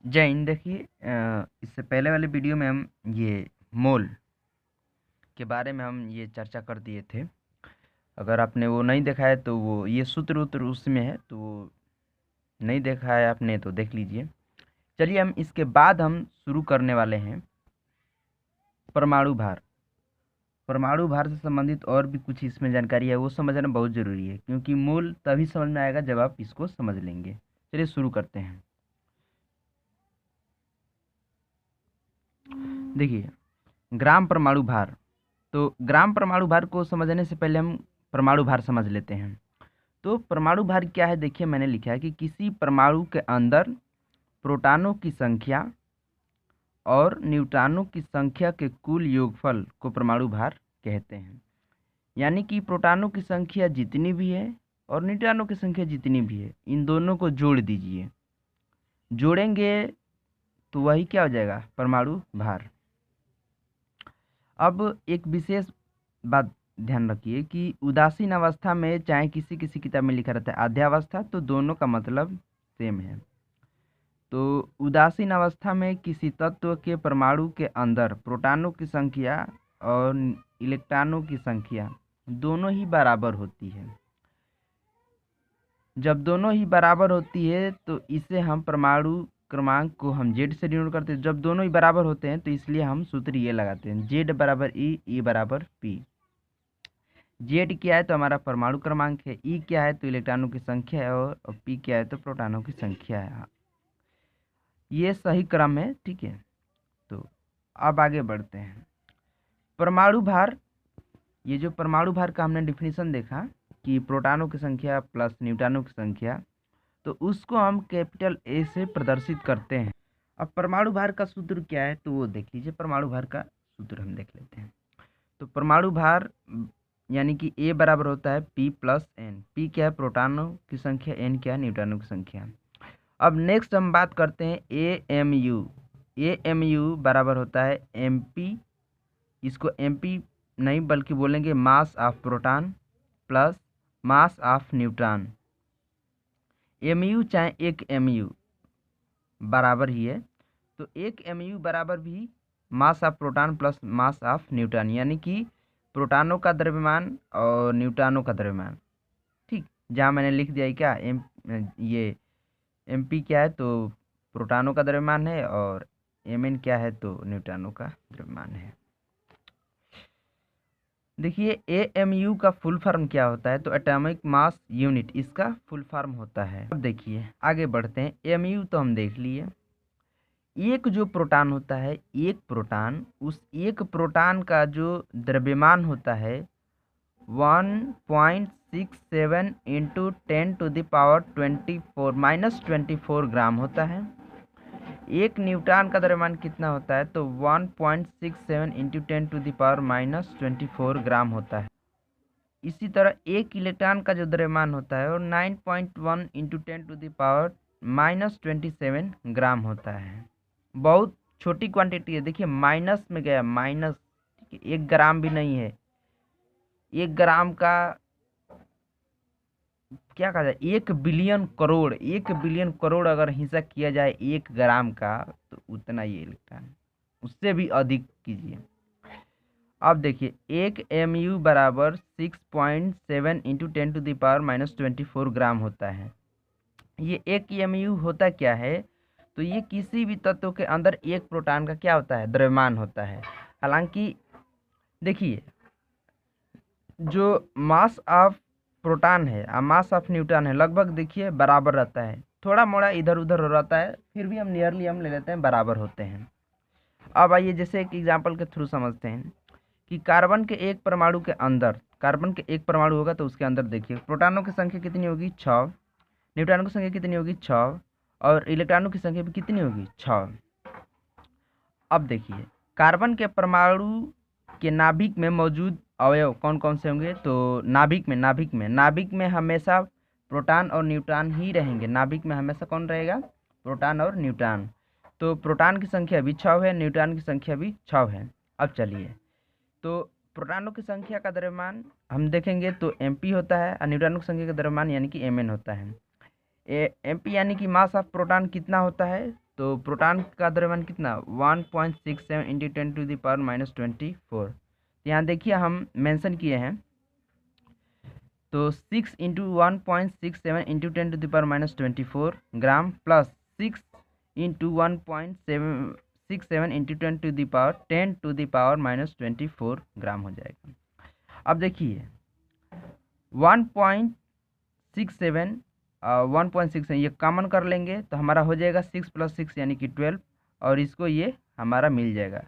जय हिंद। देखिए, इससे पहले वाले वीडियो में हम ये मोल के बारे में हम ये चर्चा कर दिए थे। अगर आपने वो नहीं देखा है तो वो ये सूत्र उत्र उसमें है, तो वो नहीं देखा है आपने तो देख लीजिए। चलिए, हम इसके बाद हम शुरू करने वाले हैं परमाणु भार। परमाणु भार से संबंधित और भी कुछ इसमें जानकारी है, वो समझना बहुत ज़रूरी है, क्योंकि मोल तभी समझ में आएगा जब आप इसको समझ लेंगे। चलिए शुरू करते हैं। देखिए, ग्राम परमाणु भार। तो ग्राम परमाणु भार को समझने से पहले हम परमाणु भार समझ लेते हैं। तो परमाणु भार क्या है? देखिए, मैंने लिखा है कि किसी परमाणु के अंदर प्रोटॉनों की संख्या और न्यूट्रॉनों की संख्या के कुल योगफल को परमाणु भार कहते हैं। यानी कि प्रोटॉनों की संख्या जितनी भी है और न्यूट्रॉनों की संख्या जितनी भी है, इन दोनों को जोड़ दीजिए। जोड़ेंगे तो वही क्या हो जाएगा? परमाणु भार। अब एक विशेष बात ध्यान रखिए कि उदासीन अवस्था में, चाहे किसी किसी किताब में लिखा रहता है आध्यावस्था, तो दोनों का मतलब सेम है। तो उदासीन अवस्था में किसी तत्व के परमाणु के अंदर प्रोटॉनों की संख्या और इलेक्ट्रॉनों की संख्या दोनों ही बराबर होती है। जब दोनों ही बराबर होती है तो इसे हम परमाणु क्रमांक को हम जेड से डिनोट करते हैं। जब दोनों ही बराबर होते हैं तो इसलिए हम सूत्र ये लगाते हैं, जेड बराबर ई बराबर पी। जेड क्या है? तो हमारा परमाणु क्रमांक है। ई क्या है? तो इलेक्ट्रॉनों की संख्या है। और पी क्या है? तो प्रोटॉनों की संख्या है। ये सही क्रम है, ठीक है। तो अब आगे बढ़ते हैं। परमाणु भार, ये जो परमाणु भार का हमने डिफिनीशन देखा कि प्रोटॉनों की संख्या प्लस न्यूट्रॉनों की संख्या, तो उसको हम कैपिटल ए से प्रदर्शित करते हैं। अब परमाणु भार का सूत्र क्या है तो वो देख लीजिए। परमाणु भार का सूत्र हम देख लेते हैं। तो परमाणु भार यानी कि ए बराबर होता है पी प्लस एन। पी क्या है? प्रोटॉनों की संख्या। एन क्या है? न्यूट्रॉनों की संख्या। अब नेक्स्ट हम बात करते हैं A M U. A M U बराबर होता है एम पी। इसको एम पी नहीं बल्कि बोलेंगे mass of proton plus mass of neutron. M U चाहे एक एम यू बराबर ही है। तो एक एम यू बराबर भी मास of proton plus mass of neutron, यानी कि प्रोटॉनों का द्रव्यमान और न्यूट्रॉनों का द्रव्यमान। ठीक, जहाँ मैंने लिख दिया है क्या, ये एम पी क्या है? तो प्रोटॉनों का द्रव्यमान है, और एम एन क्या है? तो न्यूट्रॉनों का द्रव्यमान है। देखिए, ए एम यू का फुल फॉर्म क्या होता है? तो एटॉमिक मास यूनिट इसका फुल फॉर्म होता है। अब देखिए आगे बढ़ते हैं। एम यू तो हम देख लिए। एक जो प्रोटॉन होता है, एक प्रोटॉन, उस एक प्रोटॉन का जो द्रव्यमान होता है 1.67 इंटू 10⁻24 ग्राम होता है। एक न्यूटन का द्रव्यमान कितना होता है? तो 1.67 इंटू 10⁻24 ग्राम होता है। इसी तरह एक इलेक्ट्रॉन का जो द्रव्यमान होता है वो 9.1 इंटू 10⁻27 ग्राम होता है। बहुत छोटी क्वांटिटी है। देखिए माइनस में गया, माइनस, ठीक है, 1 ग्राम भी नहीं है। 1 ग्राम का क्या कहा जाए, 1 बिलियन करोड़, 1 बिलियन करोड़ अगर हिस्सा किया जाए 1 ग्राम का, तो उतना ये इलेक्ट्रॉन, उससे भी अधिक कीजिए। अब देखिए, एक एम यू बराबर 6.7 इंटू 10⁻24 ग्राम होता है। ये एक एम यू होता क्या है? तो ये किसी भी तत्व के अंदर एक प्रोटॉन का क्या होता है? द्रव्यमान होता है। हालांकि देखिए, जो मास ऑफ प्रोटॉन है और मास ऑफ न्यूट्रॉन है लगभग देखिए बराबर रहता है। थोड़ा मोड़ा इधर उधर हो रहता है, फिर भी हम नियरली हम ले लेते हैं बराबर होते हैं। अब आइए जैसे एक एग्जांपल के थ्रू समझते हैं कि कार्बन के एक परमाणु के अंदर, कार्बन के एक परमाणु होगा तो उसके अंदर देखिए प्रोटॉनों की संख्या कितनी होगी? 6। न्यूट्रॉनों की संख्या कितनी होगी? 6। और इलेक्ट्रॉनों की संख्या भी कितनी होगी? 6। अब देखिए, कार्बन के परमाणु के नाभिक में मौजूद अवयव कौन कौन से होंगे? तो नाभिक में हमेशा प्रोटॉन और न्यूट्रॉन ही रहेंगे। नाभिक में हमेशा कौन रहेगा? प्रोटॉन और न्यूट्रॉन। तो प्रोटॉन की संख्या भी 6 है, न्यूट्रॉन की संख्या भी 6 है। अब चलिए, तो प्रोटॉनों की संख्या का द्रव्यमान हम देखेंगे तो एम पी होता है, और न्यूट्रॉनों की संख्या का द्रव्यमान यानी कि एम एन होता है। एम पी यानी कि मास ऑफ प्रोटॉन कितना होता है? तो प्रोटॉन का द्रव्यमान कितना 1.67 इंटू 10⁻24। यहाँ देखिए हम मेंशन किए हैं, तो 6 into 1.67 into 10⁻24 gram plus 6 into 1.767 into 10⁻24 ग्राम हो जाएगा। अब देखिए 1.67 1.6 ये कॉमन कर लेंगे तो हमारा हो जाएगा 6 + 6 यानी कि 12, और इसको ये हमारा मिल जाएगा।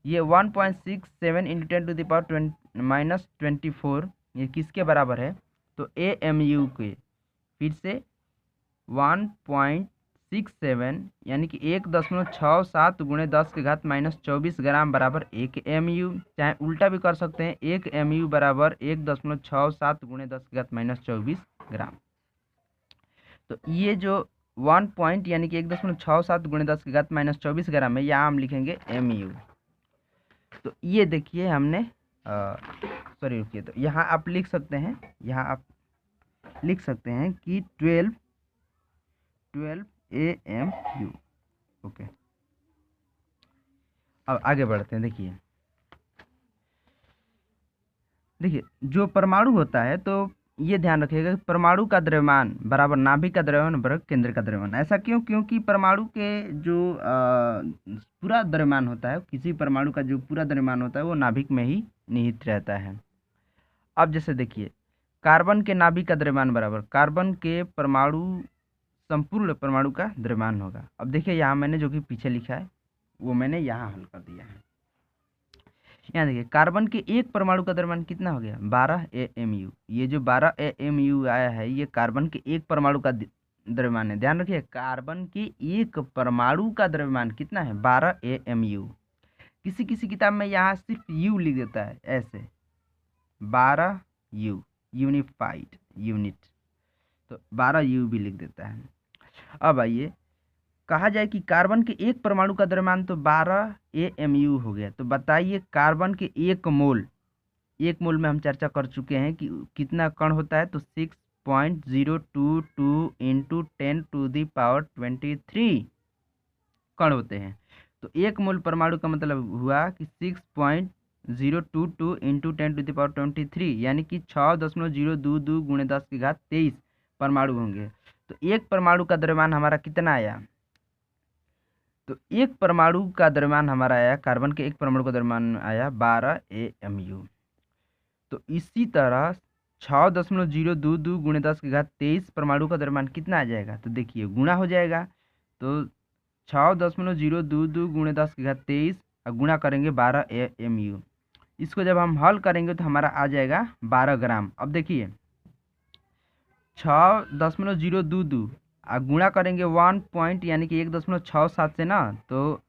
ये 1.67 इंटू 10⁻24 ये किसके बराबर है, तो AMU के, फिर से 1.67 यानी कि 1.67 × 10⁻24 ग्राम बराबर 1 MU। चाहे उल्टा भी कर सकते हैं, 1 MU बराबर 1.67 × 10⁻24 ग्राम। तो ये जो 1 पॉइंट यानी कि 1.67 × 10⁻24 ग्राम है, यहाँ हम लिखेंगे MU। तो ये देखिए हमने सॉरी रुकिए, तो यहाँ आप लिख सकते हैं, यहाँ आप लिख सकते हैं कि 12 AMU। ओके, अब आगे बढ़ते हैं। देखिए जो परमाणु होता है, तो ये ध्यान रखिएगा कि परमाणु का द्रव्यमान बराबर नाभिक का द्रव्यमान बराबर केंद्र का द्रव्यमान। ऐसा क्यों? क्योंकि परमाणु के जो पूरा द्रव्यमान होता है, किसी परमाणु का जो पूरा द्रव्यमान होता है वो नाभिक में ही निहित रहता है। अब जैसे देखिए कार्बन के नाभिक का द्रव्यमान बराबर कार्बन के परमाणु संपूर्ण परमाणु का द्रव्यमान होगा। अब देखिए यहाँ मैंने जो कि पीछे लिखा है वो मैंने यहाँ हल कर दिया है। यहाँ देखिए कार्बन के एक परमाणु का द्रव्यमान कितना हो गया 12 AMU। ये जो 12 AMU आया है ये कार्बन के एक परमाणु का द्रव्यमान है। ध्यान रखिए कार्बन के एक परमाणु का द्रव्यमान कितना है 12 AMU। किसी किसी किताब में यहाँ सिर्फ U लिख देता है ऐसे 12 U यूनिफाइड यूनिट, तो 12 U भी लिख देता है। अब आइए कहा जाए कि कार्बन के एक परमाणु का द्रव्यमान तो 12 AMU हो गया, तो बताइए कार्बन के एक मोल में हम चर्चा कर चुके हैं कि कितना कण होता है, तो 6.022 इंटू 10⁻23 कण होते हैं। तो एक मोल परमाणु का मतलब हुआ कि 6.022 इंटू 10⁻23 यानी कि 6.022 × 10⁻23 परमाणु होंगे। तो एक परमाणु का द्रव्यमान हमारा कितना आया, तो एक परमाणु का द्रव्यमान हमारा आया, कार्बन के एक परमाणु का द्रव्यमान आया 12 AMU। तो इसी तरह 6.022 × 10⁻23 परमाणु का द्रव्यमान कितना आ जाएगा, तो देखिए गुणा हो जाएगा। तो 6.022 × 10⁻23 और गुणा करेंगे 12 AMU। इसको जब हम हल करेंगे तो हमारा आ जाएगा 12 ग्राम। अब देखिए 6.022 गुणा करेंगे 1 पॉइंट यानी कि 1.67 से ना, तो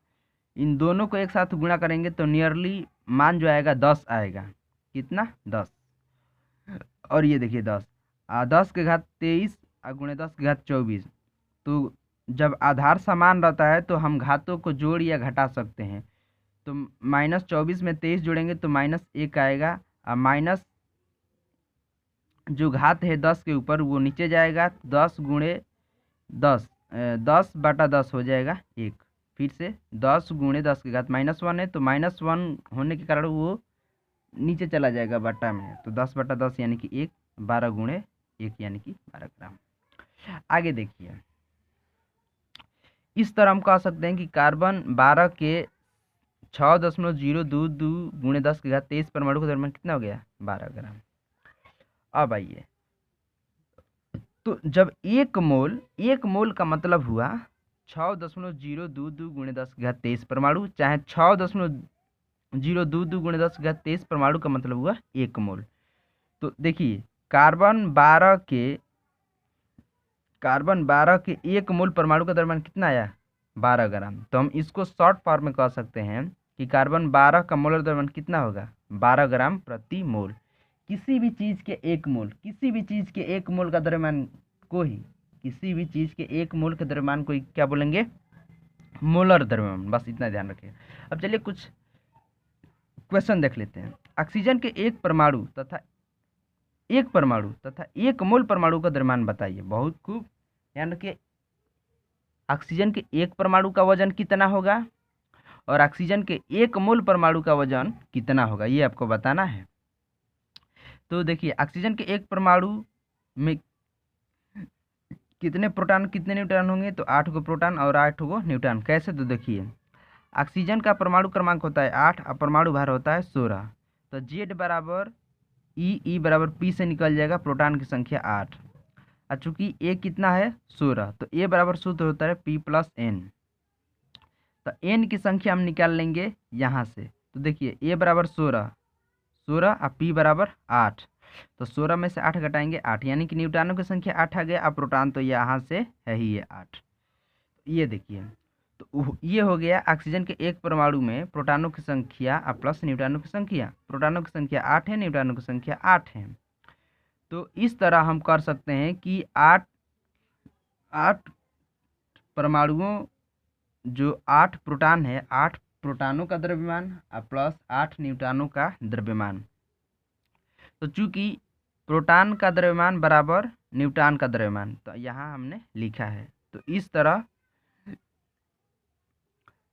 इन दोनों को एक साथ गुणा करेंगे तो नियरली मान जो आएगा 10 आएगा। कितना 10, और ये देखिए 10⁻23 × 10⁻24। तो जब आधार समान रहता है तो हम घातों को जोड़ या घटा सकते हैं। तो -24 में 23 जोड़ेंगे तो -1 आएगा, और माइनस जो घात है 10 के ऊपर वो नीचे जाएगा, 10 × 10 10/10 हो जाएगा 1। फिर से 10 × 10⁻−1 है, तो -1 होने के कारण वो नीचे चला जाएगा बट्टा में, तो 10/10 यानी कि 1, 12 × 1 यानी कि 12 ग्राम। आगे देखिए इस तरह हम कह सकते हैं कि कार्बन 12 के 6.022 × 10⁻23 परमाणु का द्रव्यमान कितना हो गया 12 ग्राम। अब आइए तो जब एक मोल का मतलब हुआ 6.022 × 10⁻23 परमाणु, चाहे 6.022 × 10⁻23 परमाणु का मतलब हुआ एक मोल। तो देखिए कार्बन 12 के एक मोल परमाणु का द्रव्यमान कितना आया 12 ग्राम। तो हम इसको शॉर्ट फॉर्म में कह सकते हैं कि कार्बन 12 का मोलर द्रव्यमान कितना होगा 12 ग्राम प्रति मोल। किसी भी चीज़ के एक मोल का द्रव्यमान को ही क्या बोलेंगे मोलर द्रव्यमान। बस इतना ध्यान रखिए। अब चलिए कुछ क्वेश्चन देख लेते हैं। ऑक्सीजन के एक परमाणु तथा एक मोल परमाणु का द्रव्यमान बताइए। बहुत खूब ध्यान रखिए, ऑक्सीजन के एक परमाणु का वजन कितना होगा और ऑक्सीजन के 1 मोल परमाणु का वजन कितना होगा, ये आपको बताना है। तो देखिए ऑक्सीजन के एक परमाणु में कितने प्रोटॉन कितने न्यूट्रॉन होंगे, तो 8 गो प्रोटॉन और 8 गो न्यूट्रॉन। कैसे, तो देखिए ऑक्सीजन का परमाणु क्रमांक होता है 8 और परमाणु भार होता है 16। तो जेड बराबर ई बराबर पी से निकल जाएगा प्रोटॉन की संख्या 8 और चूंकि ए कितना है 16, तो ए बराबर सूत्र होता है पी प्लस एन। तो एन की संख्या हम निकाल लेंगे यहाँ से। तो देखिए ए बराबर 16 और पी बराबर 8, तो 16 में से 8 घटाएंगे 8, यानी कि न्यूट्रॉनों की संख्या 8 आ गया। अब प्रोटॉन तो यहाँ से है ही ये 8। ये देखिए, तो ये हो गया ऑक्सीजन के एक परमाणु में प्रोटॉनों की संख्या प्लस न्यूट्रॉनों की संख्या। प्रोटॉनों की संख्या 8 है, न्यूट्रॉनों की संख्या 8 है। तो इस तरह हम कर सकते हैं कि 8 परमाणुओं जो 8 प्रोटॉन है, 8 प्रोटॉनों का द्रव्यमान प्लस 8 न्यूट्रॉनों का द्रव्यमान। तो चूंकि प्रोटॉन का द्रव्यमान बराबर न्यूट्रॉन का द्रव्यमान, तो यहाँ हमने लिखा है। तो इस तरह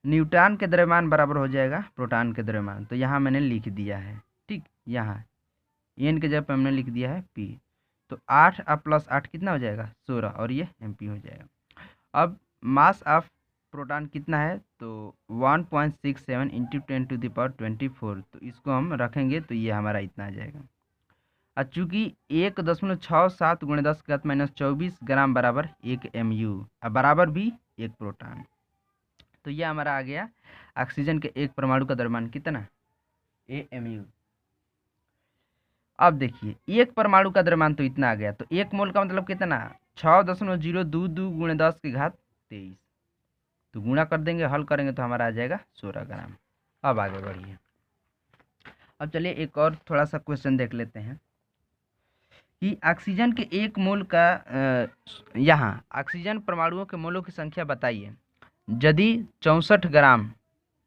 न्यूट्रॉन के द्रव्यमान बराबर हो जाएगा प्रोटॉन के द्रव्यमान। तो यहाँ मैंने लिख दिया है, ठीक, यहाँ एन के जगह पर हमने लिख दिया है पी। तो 8 प्लस 8 कितना हो जाएगा 16 और ये एमपी हो जाएगा। अब मास ऑफ प्रोटॉन कितना है, तो 1.67 इंटू 10⁻²4। तो इसको हम रखेंगे तो ये हमारा इतना आ जाएगा। और चूँकि 1.67 × 10⁻⁻24 ग्राम बराबर 1 MU और बराबर भी 1 प्रोटॉन। तो ये हमारा आ गया ऑक्सीजन के एक परमाणु का द्रव्यमान कितना, AMU। अब देखिए एक परमाणु का द्रव्यमान तो इतना आ गया, तो 1 मोल का मतलब कितना 6.022 × 10⁻23। तो गुणा कर देंगे, हल करेंगे तो हमारा आ जाएगा 16 ग्राम। अब आगे बढ़िए। अब चलिए एक और थोड़ा सा क्वेश्चन देख लेते हैं कि ऑक्सीजन के 1 मोल का यहाँ ऑक्सीजन परमाणुओं के मोलों की संख्या बताइए। यदि 64 ग्राम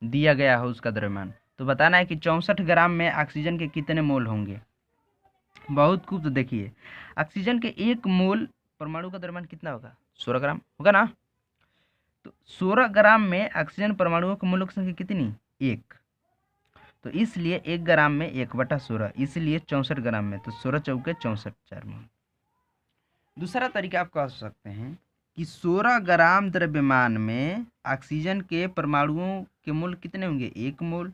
दिया गया हो उसका द्रव्यमान, तो बताना है कि 64 ग्राम में ऑक्सीजन के कितने मोल होंगे। बहुत खूब। तो देखिए ऑक्सीजन के 1 मोल परमाणु का द्रव्यमान कितना होगा 16 ग्राम होगा ना। तो 16 ग्राम में ऑक्सीजन परमाणुओं के मोलों की संख्या कितनी 1, तो इसलिए 1 ग्राम में 1/16, इसलिए 64 ग्राम में, तो 16 चौके 64 4 मोल। दूसरा तरीका आप कह सकते हैं कि 16 ग्राम द्रव्यमान में ऑक्सीजन के परमाणुओं के मोल कितने होंगे 1 मोल,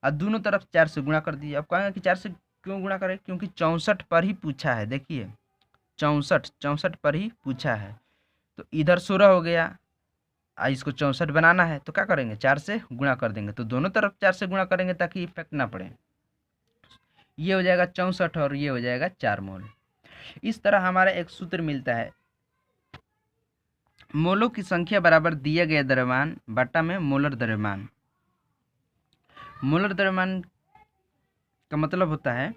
और दोनों तरफ 4 से गुणा कर दीजिए। आप कहेंगे कि 4 से क्यों गुणा करें, क्योंकि 64 पर ही पूछा है। देखिए 64 पर ही पूछा है, तो इधर 16 हो गया, इसको 64 बनाना है तो क्या करेंगे 4 से गुणा कर देंगे। तो दोनों तरफ 4 से गुणा करेंगे ताकि इफेक्ट ना पड़े। ये हो जाएगा 64 और ये हो जाएगा 4 मोल। इस तरह हमारा एक सूत्र मिलता है, मोलों की संख्या बराबर दिया गया द्रव्यमान बटा में मोलर द्रव्यमान। मोलर द्रव्यमान का मतलब होता है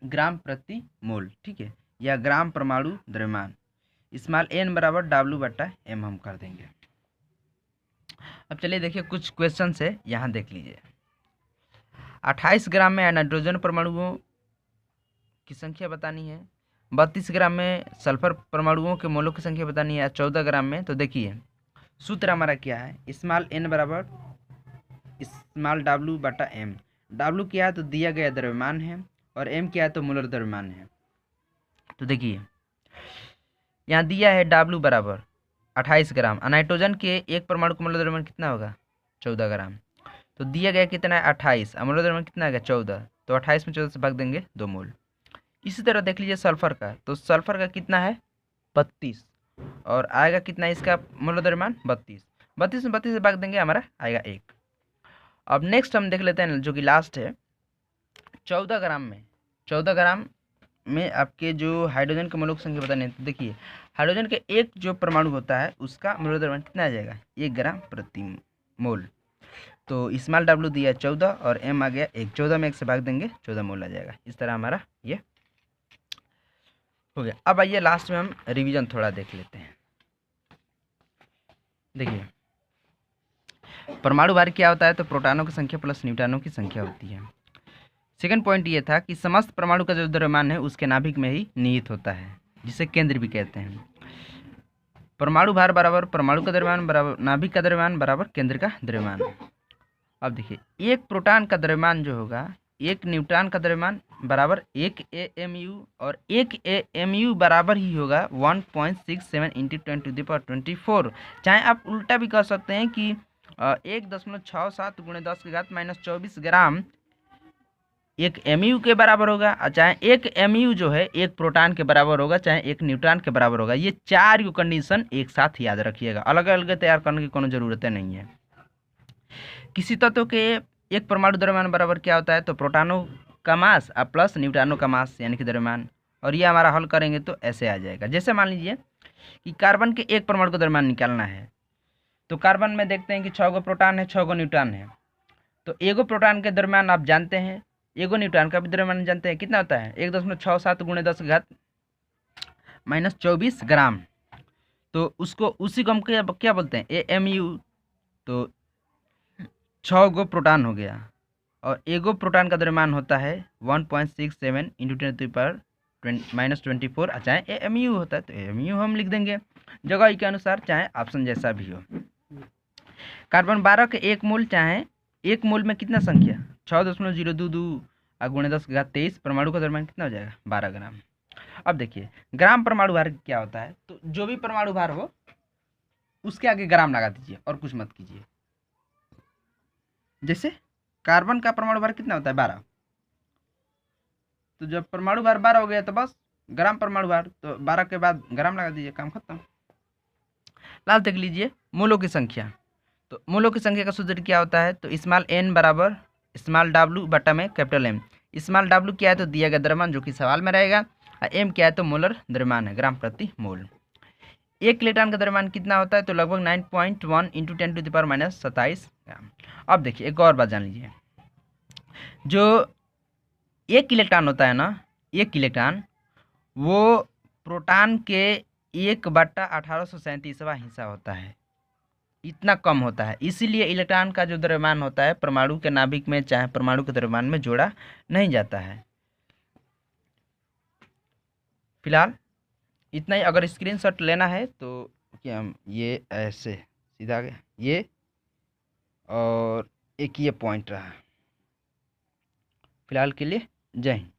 ग्राम प्रति मोल, ठीक है, या ग्राम परमाणु द्रव्यमान। स्मॉल n बराबर W/m हम कर देंगे। अब चलिए देखिए कुछ क्वेश्चन है, यहाँ देख लीजिए। 28 ग्राम में नाइट्रोजन परमाणुओं की संख्या बतानी है, 32 ग्राम में सल्फर परमाणुओं के मोलों की संख्या बतानी है, 14 ग्राम में। तो देखिए सूत्र हमारा क्या है, स्मॉल n बराबर स्मॉल W/m। W क्या है तो दिया गया द्रव्यमान है और m क्या है तो मोलर द्रव्यमान है। तो देखिए यहाँ दिया है W बराबर 28 ग्राम, नाइट्रोजन के एक परमाणु का मोलर द्रव्यमान कितना होगा 14 ग्राम। तो दिया गया कितना है 28, मोलर द्रव्यमान कितना आ गया 14, तो 28 में 14 से भाग देंगे 2 मोल। इसी तरह देख लीजिए सल्फर का, तो सल्फर का कितना है 32 और आएगा कितना इसका मोलर द्रव्यमान 32 में 32 से भाग देंगे हमारा आएगा 1। अब नेक्स्ट हम देख लेते हैं जो कि लास्ट है 14 ग्राम में आपके जो हाइड्रोजन के मोलों की संख्या बतानी है। तो देखिए हाइड्रोजन के एक जो परमाणु होता है उसका मोलर द्रव्यमान कितना आ जाएगा 1 ग्राम प्रति मोल। तो स्मॉल W दिया 14 और m आ गया 1, 14 में 1 से भाग देंगे 14 मोल आ जाएगा। इस तरह हमारा ये हो गया। अब आइए लास्ट में हम रिवीजन थोड़ा देख लेते हैं। देखिए परमाणु भार क्या होता है, तो प्रोटॉनों की संख्या प्लस न्यूट्रॉनों की संख्या होती है। सेकंड पॉइंट ये था कि समस्त परमाणु का जो द्रव्यमान है उसके नाभिक में ही निहित होता है, जिसे केंद्र भी कहते हैं। परमाणु भार बराबर परमाणु का द्रव्यमान बराबर नाभिक का द्रव्यमान बराबर केंद्र का द्रव्यमान। अब देखिए, एक प्रोटॉन का द्रव्यमान जो होगा, एक न्यूट्रॉन का द्रव्यमान बराबर 1 AMU, और 1 AMU बराबर ही होगा 1.67 इंटू 10⁻24। चाहे आप उल्टा भी कह सकते हैं कि 1.67 गुणे 10⁻⁻24 ग्राम एक MU के बराबर होगा, और चाहे एक MU जो है एक प्रोटॉन के बराबर होगा, चाहे एक न्यूट्रॉन के बराबर होगा। ये चार कंडीशन एक साथ याद रखिएगा, अलग अलग तैयार करने की कोनो जरूरत नहीं है। किसी तत्व के एक परमाणु द्रव्यमान बराबर क्या होता है, तो प्रोटॉनों का मास और प्लस न्यूट्रॉनों का मास यानी कि द्रव्यमान। और ये हमारा हल करेंगे तो ऐसे आ जाएगा। जैसे मान लीजिए कि कार्बन के एक परमाणु का द्रव्यमान निकालना है, तो कार्बन में देखते हैं कि 6 गो प्रोटॉन है, 6 गो न्यूट्रॉन है। तो एगो प्रोटॉन के द्रव्यमान आप जानते हैं, एगो न्यूट्रॉन का भी द्रव्यमान जानते हैं, कितना होता है 1.67 गुणे 10⁻⁻24 ग्राम। तो उसको उसी को हम क्या बोलते हैं, AMU। तो 6 गो प्रोटॉन हो गया, और एगो प्रोटॉन का द्रव्यमान होता है 1.67 इंटू 10⁻⁻24, चाहे AMU होता है तो AMU हम लिख देंगे जगह के अनुसार, चाहे ऑप्शन जैसा भी हो। कार्बन 12 के एक मूल, चाहे एक मूल में कितना संख्या 6.022 गुणे 10⁻23, परमाणु का द्रव्यमान कितना हो जाएगा 12 ग्राम। अब देखिए, ग्राम परमाणु भार क्या होता है, तो जो भी परमाणु भार हो उसके आगे ग्राम लगा दीजिए और कुछ मत कीजिए। जैसे कार्बन का परमाणु भार कितना होता है 12, तो जब परमाणु भार 12 हो गया तो बस ग्राम परमाणु भार, तो 12 के बाद ग्राम लगा दीजिए, काम खत्म। लाल देख लीजिए, मूलों की संख्या। तो मूलों की संख्या का सूत्र क्या होता है, तो स्मॉल n बराबर स्मॉल w बटा में कैपिटल M। स्मॉल w क्या है, तो दिया गया द्रव्यमान जो कि सवाल में रहेगा, और m क्या है, तो मोलर द्रव्यमान है, ग्राम प्रति मोल। एक इलेक्ट्रॉन का द्रव्यमान कितना होता है, तो लगभग 9.1 इंटू 10⁻⁻27 ग्राम। अब देखिए एक और बात जान लीजिए, जो एक इलेक्ट्रॉन होता है ना, एक इलेक्ट्रॉन वो प्रोटॉन के 1/1837वां हिस्सा होता है, इतना कम होता है। इसीलिए इलेक्ट्रॉन का जो द्रव्यमान होता है परमाणु के नाभिक में चाहे परमाणु के द्रव्यमान में जोड़ा नहीं जाता है। फिलहाल इतना ही। अगर स्क्रीनशॉट लेना है तो क्या हम ये ऐसे सीधा गया ये, और एक ये पॉइंट रहा। फिलहाल के लिए जय हिंद।